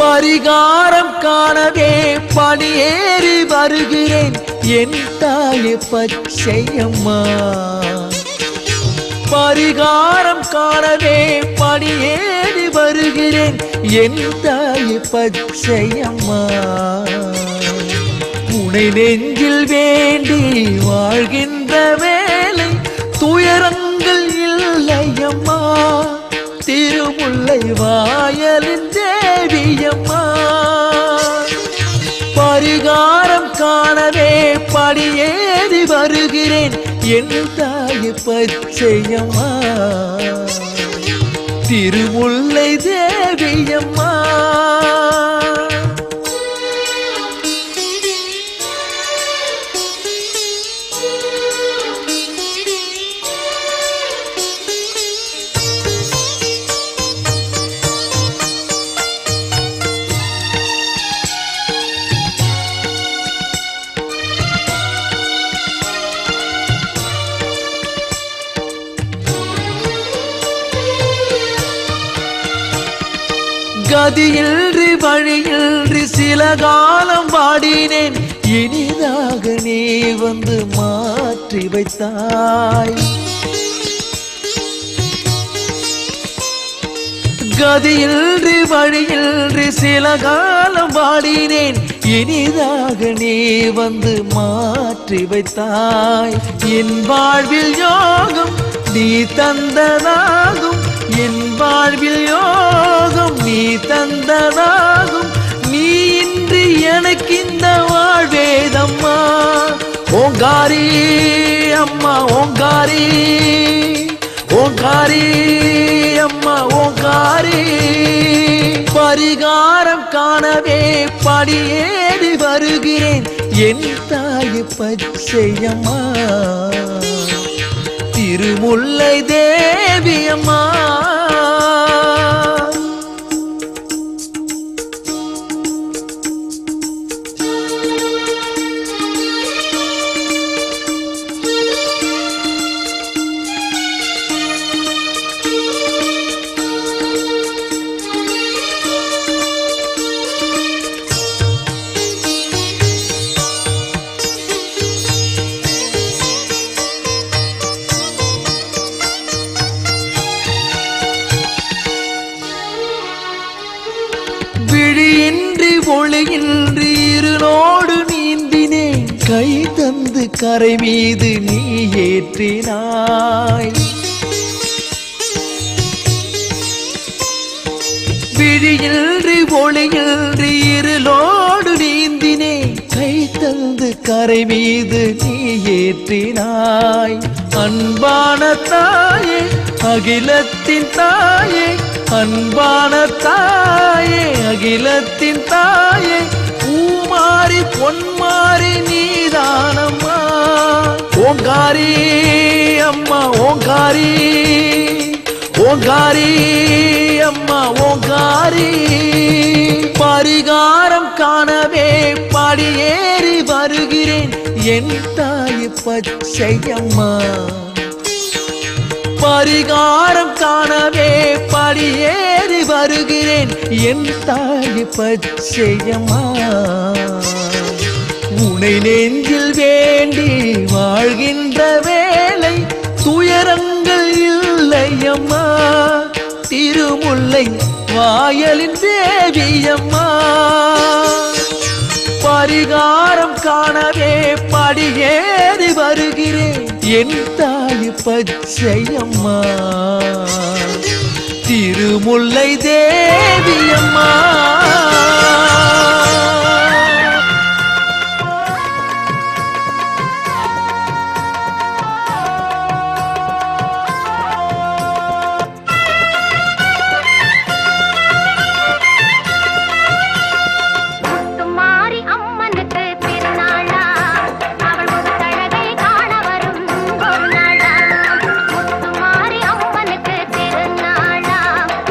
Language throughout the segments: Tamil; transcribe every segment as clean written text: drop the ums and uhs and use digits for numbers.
பரிகாரம் காணவே படியேறி வருகிறேன் என் தாயே பச்சையம்மா. பரிகாரம் காணவே படியேறி வருகிறேன் என் தாயே பச்சையம்மா. உனை நெஞ்சில் வேண்டி வாழ்கின்ற வேளை துயரங்கள் இல்லையம்மா. திருமுல்லை வாயலின் தேவியம்மா. பரிகாரம் காணவே படியேறி வருகிறேன் என் தாய் பச்சையம்மா. திருமுல்லை தேவியம்மா. கதியின்றி வழியின்றி சில காலம் வாடினேன். இனிதாக நீ வந்து மாற்றி வைத்தாய். கதியின்றி வழியின்றி சில காலம் வாடினேன். இனிதாக நீ வந்து மாற்றி வைத்தாய். என் வாழ்வில் யோகம் நீ தந்ததாகும். என் வாழ்வில் யோகம் நீ தந்ததாகும். நீ இன்றி எனக்கு இந்த வாழ்வேதம்மா. ஓங்காரி அம்மா ஓங்காரி. ஓங்காரி அம்மா ஓங்காரி. பரிகாரம் காணவே படியேறி வருகிறேன் என் தாய் பச்சையம்மா. திருமுல்லை தேவியம்மா. விழியின்றி ஒளியின்றி இருளோடு நீந்தினேன். கை தந்து கரை மீது நீ ஏற்றினாய். விழியின்றி ஒளியின்றி இருளோடு நீந்தினேன். கை தந்து கரை மீது நீ ஏற்றினாய். அன்பான தாயே அகிலத்தின் தாயே. அன்பான தாயே அகிலத்தின் தாயே. பூமாரி பொன்மாரி நீதானம்மா. ஓங்காரி அம்மா ஓங்காரி. ஓங்காரி அம்மா ஓங்காரி. பரிகாரம் காணவே படியேறி வருகிறேன் என் தாய் பச்சையம்மா. பரிகாரம் காணவே படியேறி வருகிறேன் என் தாய் பச்சையம்மா. உனை நெஞ்சில் வேண்டி வாழ்கின்ற வேளை துயரங்கள் இல்லையம்மா. திருமுல்லை வாயலின் தேவியம்மா. பரிகாரம் காணவே படியேறி வருகிறேன் என் தாய் பச்சையம்மா. திருமுல்லை தேவியம்மா.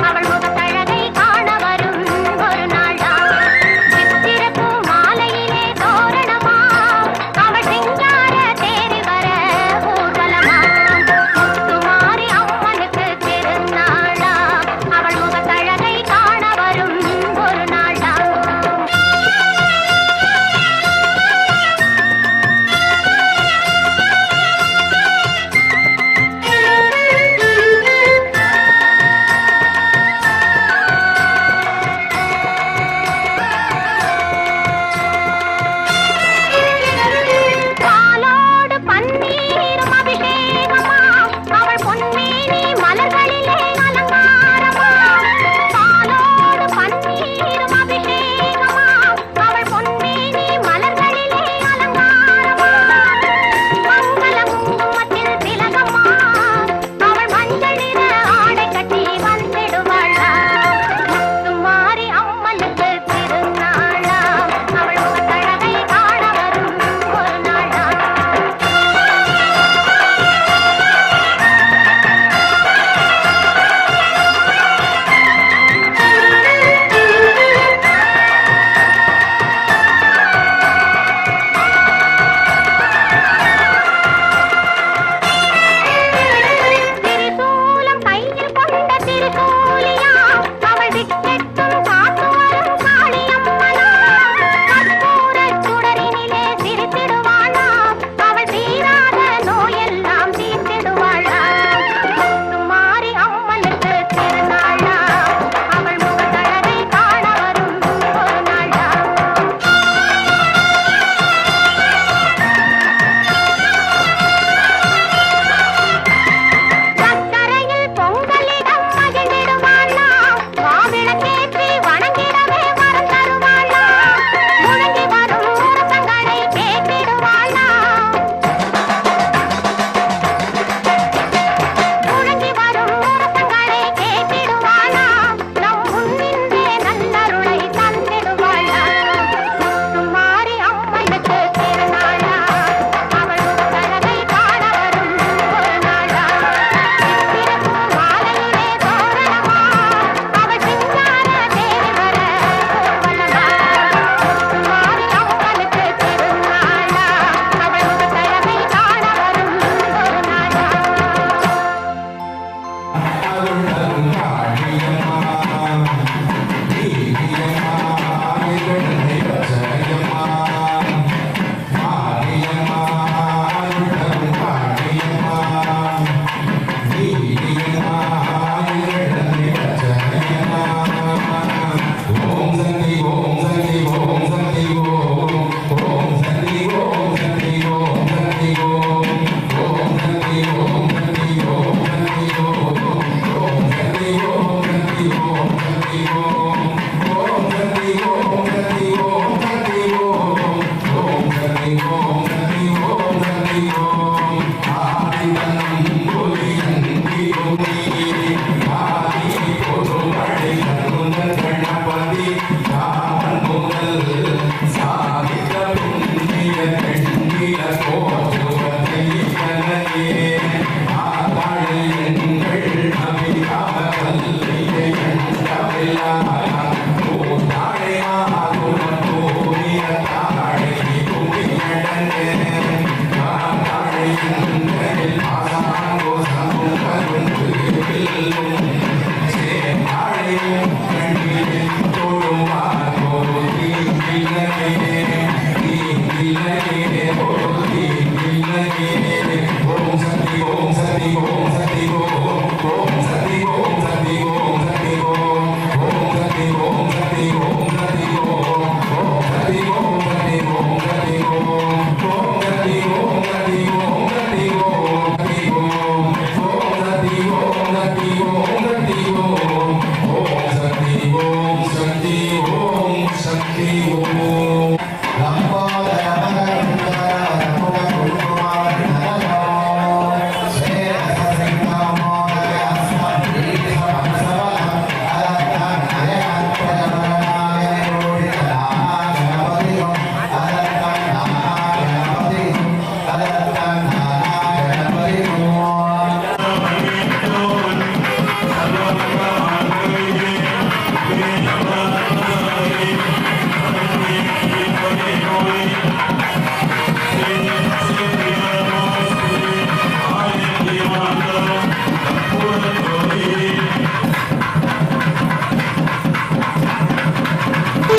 அவள் முகத்தழகை காண வரும் ஒரு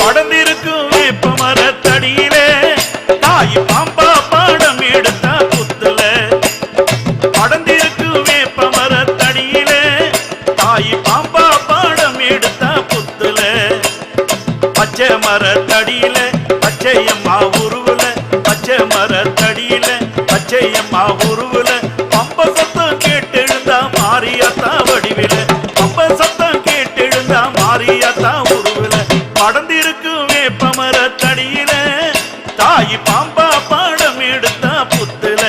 படர்ந்திருக்கும் வேப்ப மரத்தடியிலே தாய் பாம்பா பாடம் எடுத்த புத்துல. படர்ந்திருக்கும் வேப்ப மரத்தடியிலே தாய் பாம்பா பாடம் எடுத்த புத்துல. பச்சை மரத்தடியில பச்சையம்மா உருவுல, பச்சை மரத்தடியில பச்சையம்மா உருவுல பம்ப சத்தம் கேட்டெழுந்தா மாரியாத்தா வடிவில, பம்ப சத்தம் கேட்டெழுந்தா மாரியாத்தா உருவுல. படர்ந்திருக்கும் வேப்ப மரத்தடியில தாய் பாம்பா பாடம் எடுத்த புத்துல.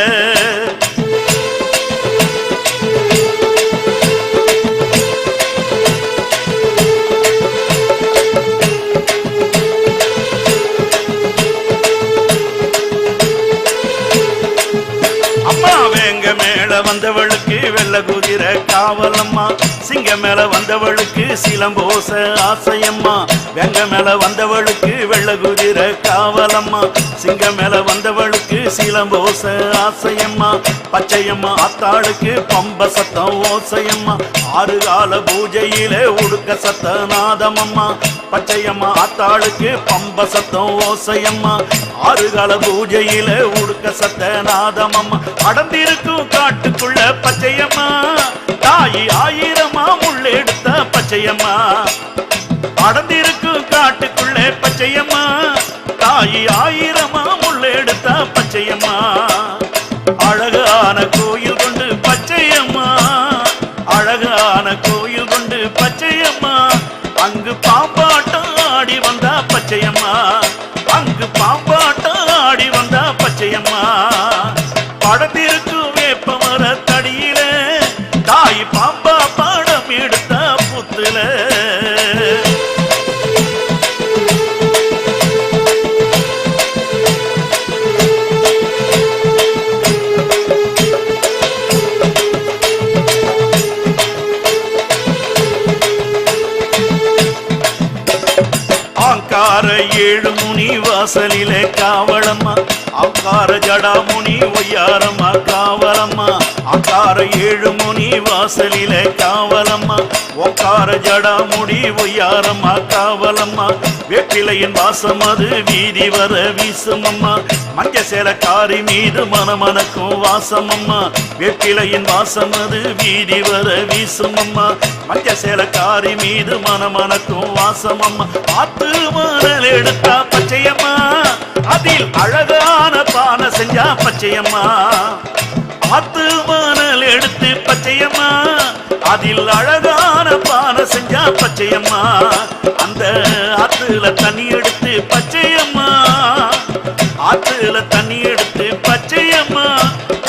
அம்மா வேங்க மேல வந்தவளுக்கு வெள்ள குதிரை காவலம்மா, சிங்க மேல வந்தவளுக்கு சிலம்போச ஆசையம்மா. வெங்க மேல வந்தவளுக்கு வெள்ள குதிரை காவலம்மா, சிங்க மேல வந்தவளுக்கு சிலம்போச ஆசையம்மா. பச்சையம்மா ஆத்தாளுக்கு பம்ப சத்தம் ஓசையம்மா, ஆறு கால பூஜையிலே உடுக்க சத்த நாதமம்மா. பச்சையம்மா ஆத்தாளுக்கு பம்ப சத்தம் ஓசையம்மா, ஆறு கால பூஜையிலே உடுக்க சத்த நாதமம்மா. அடர்ந்திருக்கும் காட்டுக்குள்ள பச்சையம்மா தாயி ஆயிரமா முள்ளெடுத்த பச்சையம்மா. அடர்ந்திருக்கும் காட்டுக்குள்ளே பச்சையம்மா தாயி ஆயிரமா முள்ளெடுத்த பச்சையம்மா. அழகான கோயில் கொண்டு பச்சையம்மா, அழகான கோயில் கொண்டு பச்சையம்மா. அங்கு பாம்பாட்டம் ஆடி வந்தா பச்சையம்மா, அங்கு பாம்பாட்டம் ஆடி வந்தா பச்சையம்மா. படத்திருக்கும் வேப்ப மரத்தடியில தாய் பாம்பா பாடம் எடுத்த புத்துல. ஆங்கார ஏழு முனி வாசலிலே காவலம்மா, ஆங்கார ஜடா முனி ஒய்யாரம்மா காவலம்மா. ஆக்கார ஏழு முனி வாசலில காவலம்மா ஒக்கார ஜடா முடி ஒய்யாரம்மா காவலம்மா வேப்பிலையின் வாசம் அது வீதி வர வீசுமம்மா மஞ்ச சேலக்காரி மீது மனமனக்கும் வாசமம்மா வேப்பிலையின் வாசம் அது வீதி வர வீசுமம்மா மஞ்ச சேலக்காரி மீது மனமனக்கும் வாசமம்மா ஆத்து மணல் எடுத்தா பச்சையம்மா அதில் அழகான பானை செஞ்சா பச்சையம்மா ஆத்து மணல் எடுத்து பச்சையம்மா அதில் அழகான பானை செஞ்சா பச்சையம்மா அந்த ஆத்துல தண்ணி எடுத்து பச்சையம்மா ஆத்துல தண்ணி எடுத்து பச்சையம்மா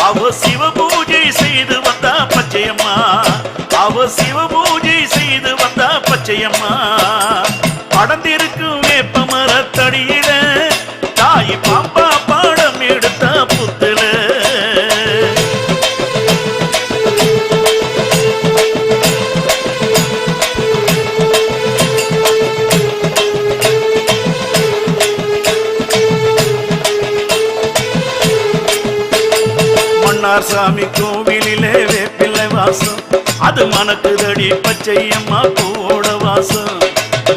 அவ சிவ பூஜை செய்து வந்தா பச்சையம்மா அவ சிவ பூஜை செய்து வந்தா பச்சையம்மா படந்திருக்கும் வேப்ப மரத்தடியில தாய் பாம்பா பாடம் எடுத்தா புத்துல சாமி கோவிலிலே வேப்பிள்ளை வாசம் அது மணக்குதடி பச்சையம்மா பூவோட வாசம்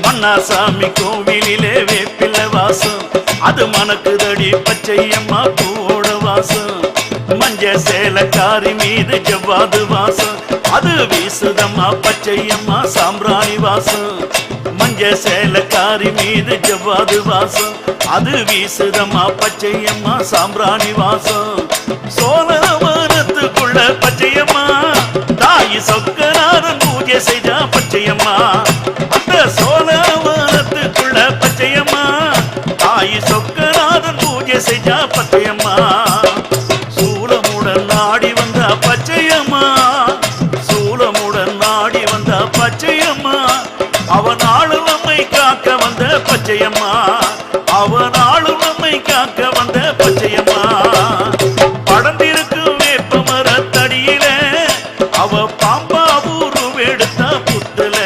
மன்னார் சாமி கோவிலிலே வேப்பிள்ளை வாசம் அது மணக்குதடி பச்சையம்மா பூவோட வாசம் மஞ்ச சேலக்காரி மீது ஜவ்வாது வாசம் அது வீசுதம்மா பச்சையம்மா சாம்பிராணி வாசம் மஞ்ச சேலக்காரி மீது ஜவ்வாது வாசம் அது வீசுதம்மா பச்சையம்மா சாம்பிராணி வாசம் சோழவனத்துக்குள்ள பச்சையம்மா தாயி சொக்கநாதன் பூஜை செய்தா பச்சையம்மா அந்த சோழவனத்துக்குள்ள பச்சையம்மா தாயி சொக்கநாதன் பூஜை செய்தா பச்சையம்மா சூலமுடன் நாடி வந்தா பச்சையம்மா சூலமுடன் நாடி வந்தா பச்சையம்மா அவன் ஆளு நம்மை காக்க வந்த பச்சையம்மா அவன் ஆளு நம்மை காக்க வந்த பச்சையம்மா படந்திருக்கும் வேப்ப மரத்தடியில அவ பாம்பா ஊரு எடுத்தா புத்துல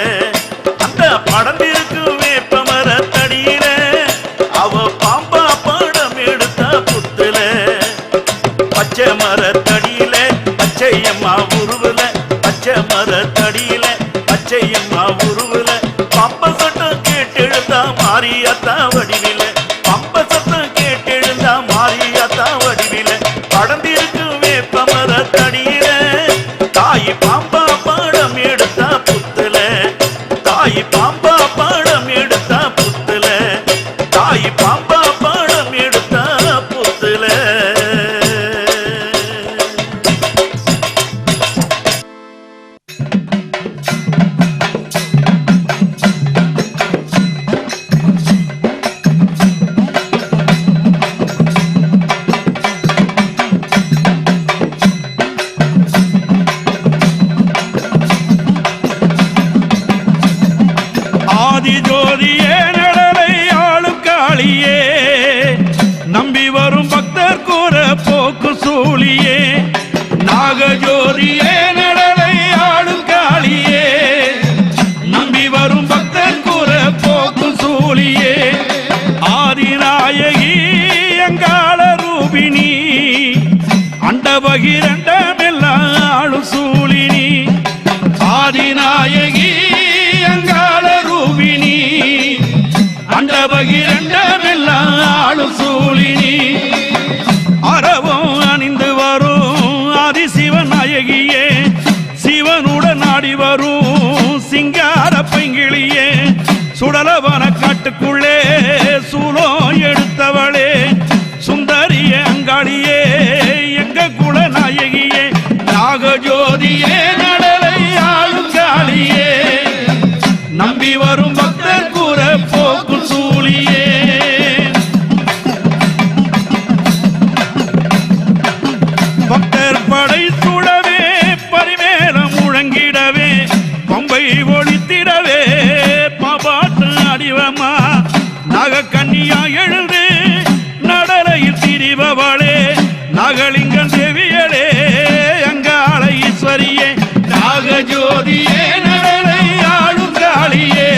அந்த படந்திருக்கும் வேப்ப மரத்தடியில அவ பாம்பா படம் எடுத்தா புத்துல பச்சை மரத்தடியில பச்சையம்மா உருவுல பச்சை மரத்தடியில பச்சையம்மா உருவுல பம்ப சட்டம் கேட்டெழுந்தா மாரியாத்தா வடிவில பம்ப சட்டம் கேட்டெழுந்தா மாரியாத்தா வடிவில படந்திருக்கு வேப்ப மரத்தடியில தாய் பாம்பா பாடம் எடுத்தா புத்துல தாய் பாம்பா பாடம் எடுத்தா புத்துல தாய் பாம்பா பாடம் எடுத்தா புத்துல ஆதிஜோதியே நடலை ஆளும் காளியே நம்பி வரும் பக்தர் கூற போக்கு சூழியே நாகஜோதியே நடலை ஆளும் காளியே நம்பி வரும் பக்தர் கூற போக்கு சூழியே ஆதிநாயகி அங்காள ரூபிணி அண்டபகிரண்டமெல்லாம் ஆளும் சூழினி ஆதிநாயகி அங்காள ரூபிணி அண்டபகிரண்டமெல்லாம் ஆளும் சூழினி அறவும் அணிந்து வரும் ஆதிசிவன் நாயகியே சிவனுடன் ஆடி வரும் சிங்கார பைங்கிளியே சுடலவன காட்டுக்குள்ளே சூலம் எடுத்தவளே சுந்தரிய அங்காளியே எங்க குல நாயகியே நாகஜோதியே நடலை ஆளுங்காளியே நம்பி வரும் பக்தர் கூற போக்கு சூழியே பக்தர் படை சுடவே பரிமேலம் முழங்கிடவே பம்பை ஒழித்திடவே பாபாட்டு அடிவமா நாக கன்னியா எழுந்து நடலையில் திரிபவளே நாகலிங்கம் தேவியலே அங்காள ஈஸ்வரியே நாகஜோதியே நடலை ஆளுங்காளியே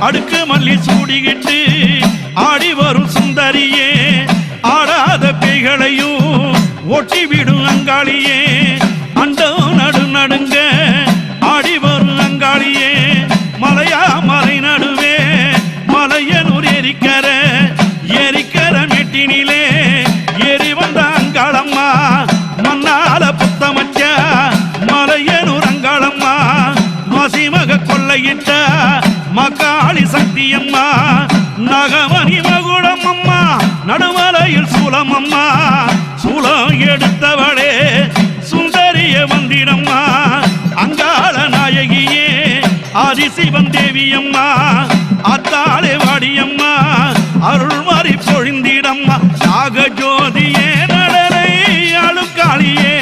அடுக்கு மல்லி சூடிக்கிட்டு ஆடி வரும் சுந்தரியே ஆடாத பேய்களையும் ஒட்டி விடும் அங்காளியே அண்டம் நடு நடுங்க ஆடி வரும் அங்காளியே மலையா மலை நடுவே மலையனூர் எரிக்கர மெட்டினிலே ஏறி வந்த அங்காளம்மா மண்ணால புத்தமச்ச மலையனூர் அங்காளம்மா மசிமக கொள்ளையிட்ட மக்காளி சக்தியம்மா நகமணி மகுடம் அம்மா நடுமலையில் சூலமம்மா சூலம் எடுத்தவளே சுந்தரிய வந்திடம்மா அங்காள நாயகியே ஆதிசிவன் தேவியம்மா அத்தாளே வாடியம்மா அருள்மாறி பொழிந்திடம்மா நாகஜோதியே நடனை அழுக்காளியே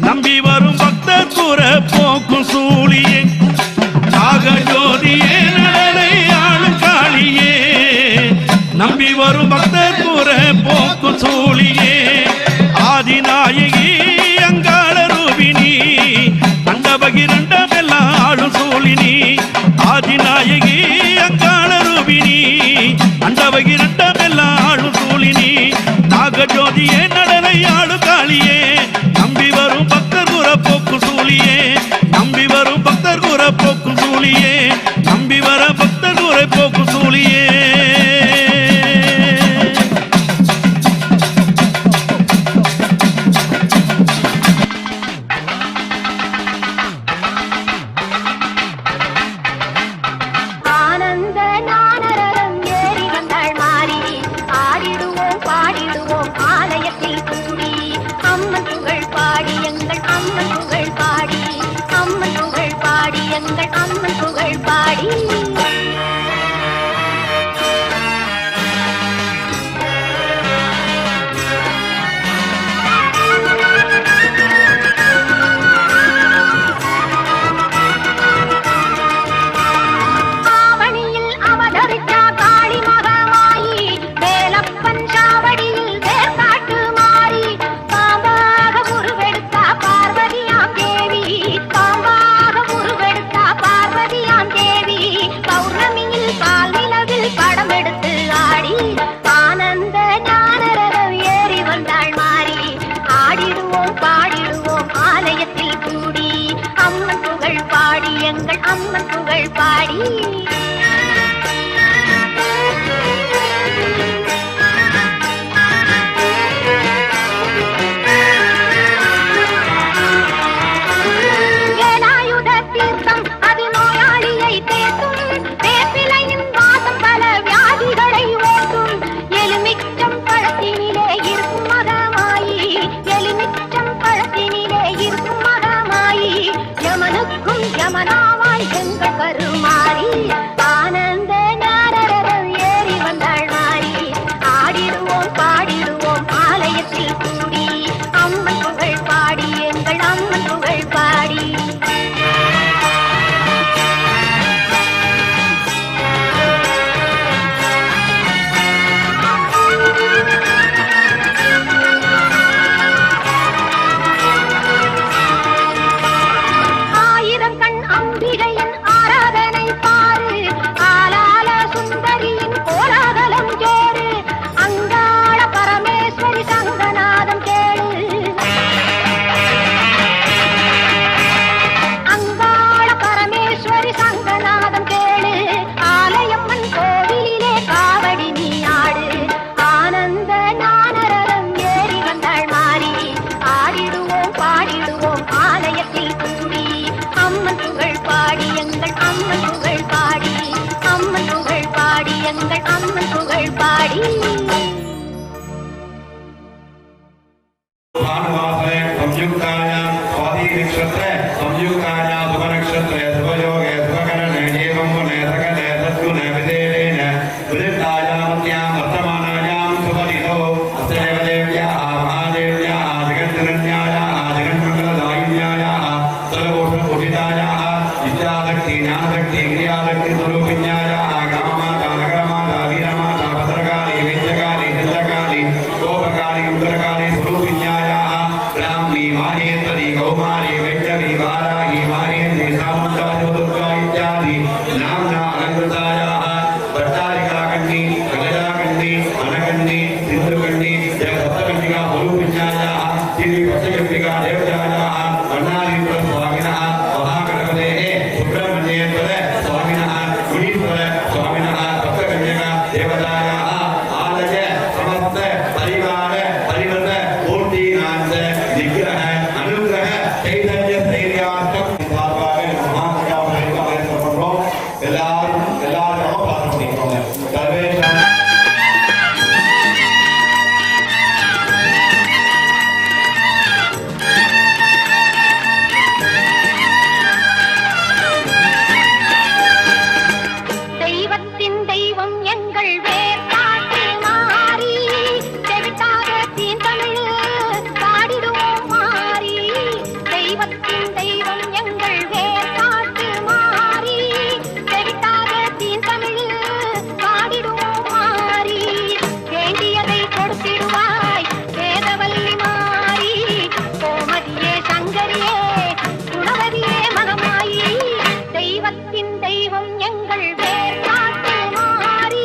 நம்பி வரும் பக்தர் கூற போக்கும் சூழியே நாகஜோதியே நடனை அழுக்காளியே நம்பி வரும் பக்தர் கூற போக்கும் சூழியே ஆதிநாயகி அங்காள ரூபினி அண்டபகிரண்டமெல்லாம் ஆளும் சூழினி ஆதிநாயகி அங்காள ரூபினி அண்டபகிரண்டமெல்லாம் ஆளும் சூழினி நாகஜோதியே நடனை ஆளு காளியே நம்பி வரும் பக்தர் கூற போக்கும் சூழியே நம்பி வரும் பக்தர் கூற போக்கும் சூழியே நம்பி வர பக்தர் கூற போக்கும் சூழியே Namna Anandata தெய்வத்தின் தெய்வம் எங்கள் வேர்காட்டு மாறி செவிட்டாக தீன் தமிழில் பாடிடுவோம் மாறி வேண்டியதை கொடுத்திடுவாய் வேதவல்லி மாறி கோமதியே சங்கரியே குணவதியே மகமாயி தெய்வத்தின் தெய்வம் எங்கள் வேர்காட்டு மாறி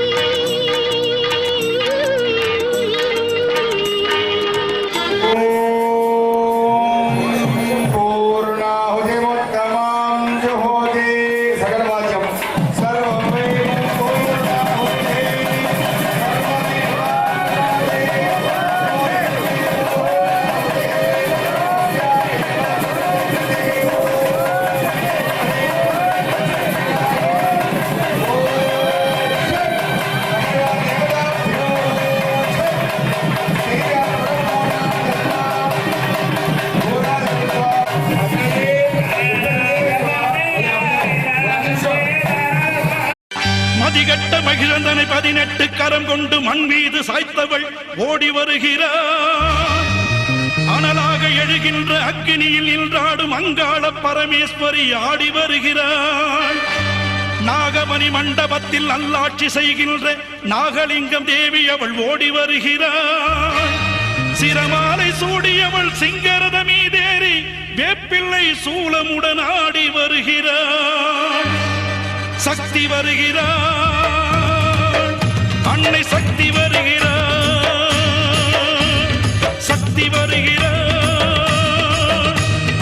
மதிகட்ட மகிழந்தனை 18 கரம் கொண்டு மண் மீது சாய்த்தவள் ஓடி வருகிறார். அனலாக எழுகின்ற அக்கினியில் நின்றாடும் அங்காள பரமேஸ்வரி ஆடி வருகிறாள். நாகமணி மண்டபத்தில் நல்லாட்சி செய்கின்ற நாகலிங்கம் தேவி அவள் ஓடி வருகிறாள். சிரமாலை சூடியவள் சிங்கரத மீதேறி வேப்பிள்ளை சூலமுடன் ஆடி வருகிறாள். சக்தி வருகிறாள், அன்னை சக்தி வருகிறாள், சக்தி வருகிறாள்,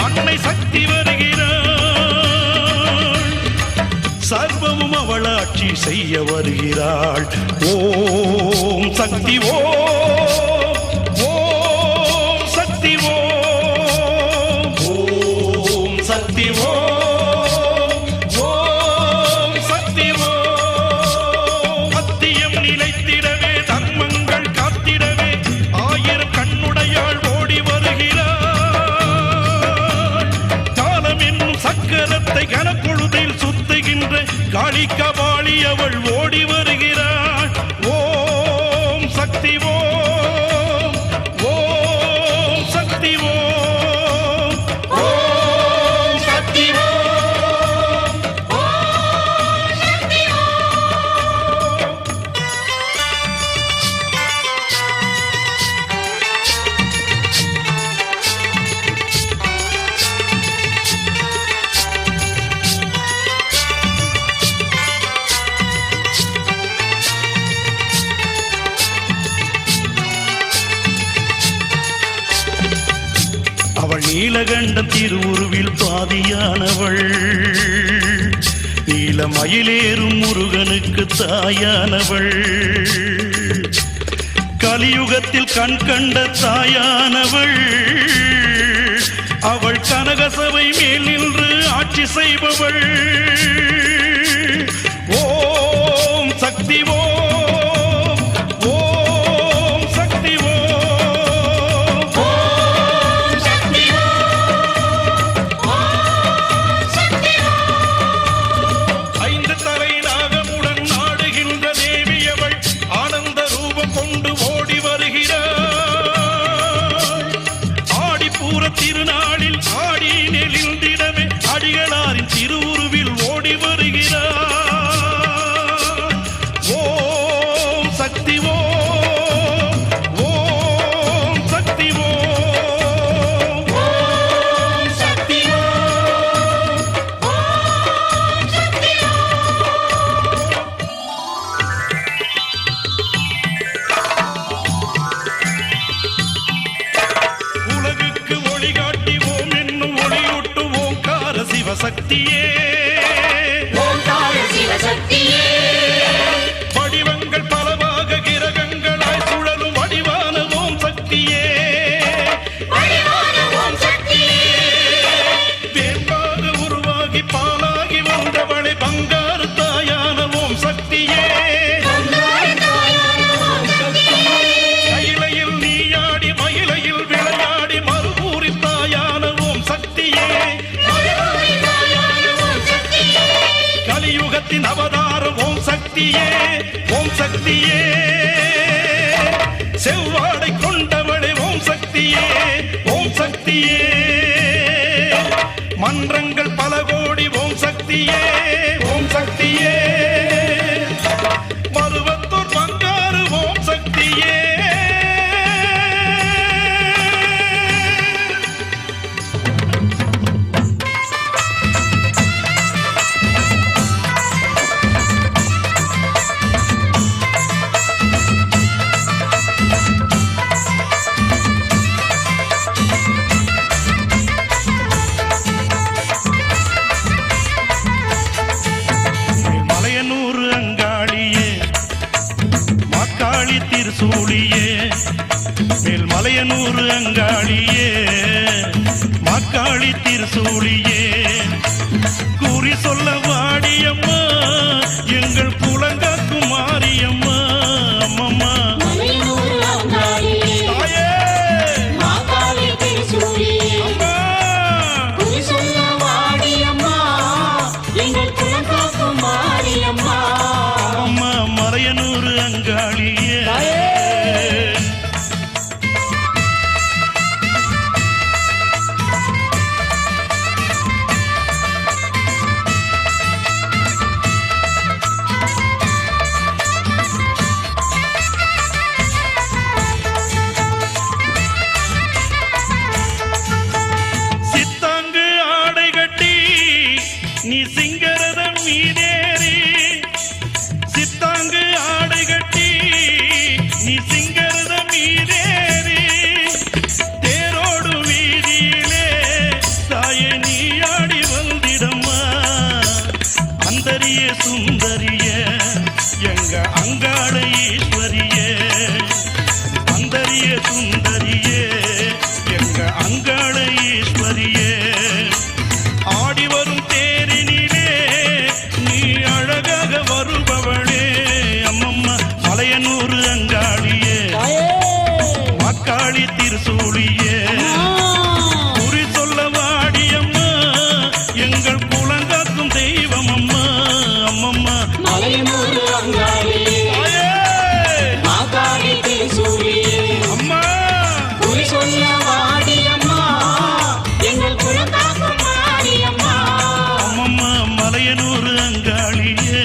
அன்னை சக்தி வருகிறாள். சர்வமும் அவளாட்சி செய்ய வருகிறாள். ஓம் சக்தி ஓம் சக்தி ஓம் சக்தி சத்தியம் நிலைத்திடவே தர்மங்கள் காத்திடவே ஆயிரம் கண்ணுடையாள் ஓடி வருகிறாள். காலம் என்னும் சக்கரத்தை கனப்பொழுதில் சுத்துகின்ற காளி கபாலி அவள் ஓடி வருகிறாள். ஓம் சக்தி ஓம் சக்தி ஓம் சக்தி அவள் நீலகண்ட திருவுருவில் பாதியானவள். நீலமயிலேறும் முருகனுக்கு தாயானவள். கலியுகத்தில் கண் கண்ட தாயானவள். அவள் கனகசபை மேல் நின்று ஆட்சி செய்பவள். ஓம் சக்தி ஓம் சக்தி ஐந்து தலை நாகமுடன் நாடுகின்ற தேவியவள் ஆனந்த ரூபம் கொண்டு ஓடி வருகிறாள். ஆடிப்பூர திருநாளில் ஆடி நெளிந்திடவே அடிகளாரின் திருவுருவில் ஓடி வருகிறாள். ஓம் சக்தி ஓம் சக்தி ஓம் சக்தி உலகுக்கு ஒளி காட்டி ஓம் என்னும் ஒளியூட்டுவோம் கார சிவசக்தியே. வடிவங்கள் பலவாக கிரகங்களாய் சுழலும் வடிவான ஓம் சக்தியே. வேம்பாக உருவாகி பாலாகி வந்தவளை பங்காரு தாயான ஓம் சக்தியே. கையிலையில் நீயாடி மயிலையில் விளையாடி மறுபூரி தாயான ஓம் சக்தியே. கலியுகத்தின் அவதாரம் ஓம் சக்தியே. ஓம் சக்தியே செவ்வாடை கொண்டவளே ஓம் சக்தியே. ஓம் சக்தியே மன்றங்கள் பல கோடி ஓம் சக்தியே ஓம் சக்தியே மருவத்தூர் பங்காரு ஓம் சக்தியே மலையனூர் அங்காளியே மாக்காளி திருசூழியே மேல் மலையனூர் அங்காளியே மாக்காளி திருசூழியே கூறி சொல்ல வாடியம்மா எங்கள் குலங்காக்கும் மாரியம்மா அம்மம்மா தாயே அம்மா மலையனூர் அங்காளியே சித்தாங்கு ஆடை கட்டி நீ சிங்கரதம் மீதேறி சித்தாங்கு ஆடை கட்டி நீ சிங்கரதம் மீதேறி தேரோடு வீதியிலே தாயே நீ ஆடி வந்திடம்மா அந்தரிய சுந்தரிய எங்க அங்காள ஈஸ்வரியே அந்தரிய சுந்தரியே எங்க அங்காள ஈஸ்வரியே ஆடி வரும் தேரினிலே நீ அழகாக வருபவளே அம்மம்மா மலையனூர் அங்காளியே மக்காளி திருசூழியே குறி சொல்ல வாடியம்மா எங்கள் குலங்காக்கும் தெய்வம் அம்மா அம்மம்மா அம்மா அம்மம்மா மலையனூர் அங்காளியே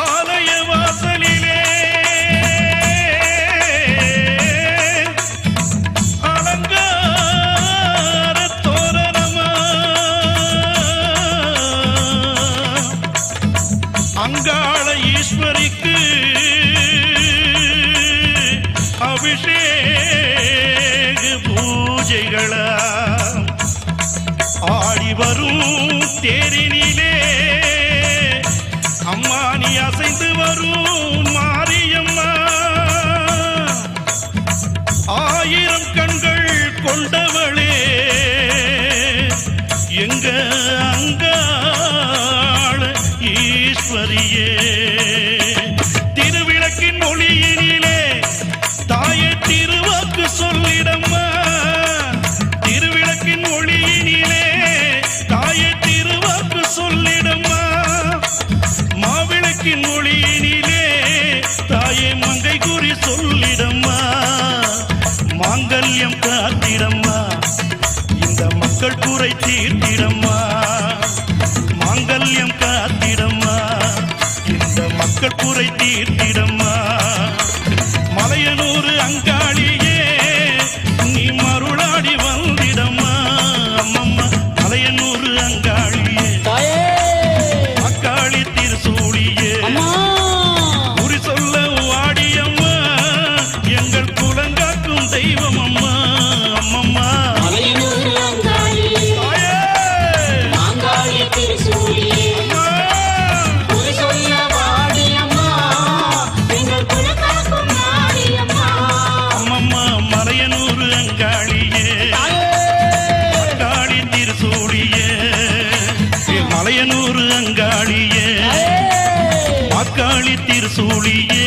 ஆலய வாசலிலே அலங்கார தோரணமா அங்காள ஈஸ்வரிக்கு அபிஷேக பூஜைகளா ஆடி வரும் தேரினிலே அம்மா நீ அசைந்து வரும் மாரியம்மா ஆயிரம் கண்கள் கொண்டவளே எங்க அங்காள ஈஸ்வரியே திருவிளக்கின் ஒளியினிலே தாயே திருவாக்கு சொல்லிடம்மா திருவிளக்கின் ஒளியினிலே தாயே திருவாக்கு சொல்லிடம்மா மாவிளக்கின் ஒளியினிலே தாயே மங்கை குறி சொல்லிடம்மா மாங்கல்யம் காத்திடம்மா இந்த மக்கள் குறை தீர்த்திடம்மா மாங்கல்யம் காத்திடம்மா இந்த மக்கள் குறை தீர்த்திடம்மா மலையனூர் அங்காளியே நீ மருளாடி வந்திடம்மா அம்மம்மா மலையனூர் அங்காளியே மக்காளி திருசூழியே குறி சொல்ல வாடியம்மா எங்கள் குலங்காக்கும் தெய்வம் அம்மா அம்மம்மா தாயே அம்மம்மா மலையனூர் அங்காளியே மக்காளி திருசூழியே மலையனூர் அங்காளியே மக்காளி திருசூழியே